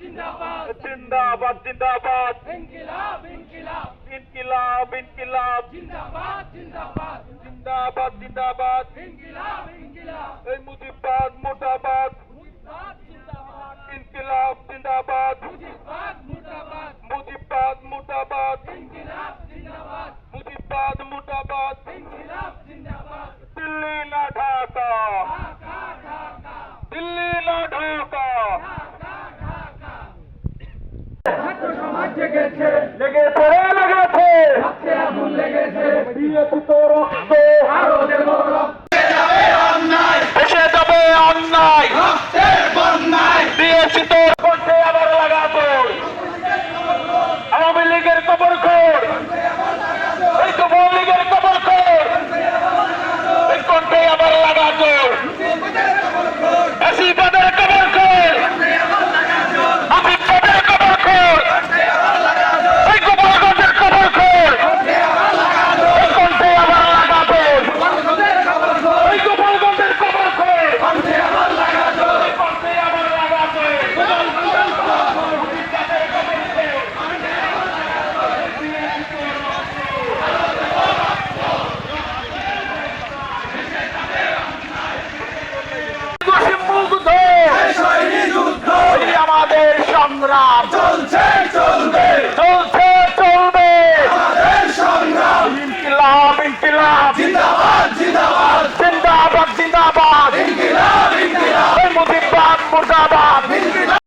जिंदाबाद जिंदाबाद जिंदाबाद इंकिलाब इंकिलाब इनकिलाब इनकिलाब जिंदाबाद जिंदाबाद जिंदाबाद जिंदाबाद इंकिलाब इंकिलाब এই মুজিবাদ মুর্দাবাদ मुजीबाद जिंदाबाद ইনকিলাব জিন্দাবাদ मुजीबाद मुर्दाबाद মুজিবাদ মুর্দাবাদ इंकिलाब जिंदाबाद মুজিবাদ মুর্দাবাদ इंकिलाब जिंदाबाद দিল্লি না ঢাকা ढाका ढाका দিল্লি না ঢাকা ढाका ढाका ছাত্র সমাজ জেগেছে লেগেছে লেগেছে রক্তে আগুন লেগেছে দিয়েছি তো রক্ত আরো দেব রক্ত এসে যাবে অন্যায় রক্তের বন্যায় দিয়েছি তো কণ্ঠে আবার লাগাতো আওয়ামী লীগের কবর খোর এই যুবলীগের লীগের কবর খোর এই কণ্ঠে আবার লাগাতো হাসিবাদের কবর খোর মুজিববাদের কবর খোর এই গোপালগঞ্জের কবর খোর এই কণ্ঠে আবার লাগাতো এই গোপালগঞ্জের কবর খোর কণ্ঠে আবার লাগাতো আমাদের সংগ্রাম চলছে চলবে চলছে চলবে আমাদের সংগ্রাম ইনকিলাব ইনকিলাব জিন্দাবাদ জিন্দাবাদ জিন্দাবাদ জিন্দাবাদ ইনকিলাব ইনকিলাব মুজিবাদ মুর্দাবাদ ইনকিলাব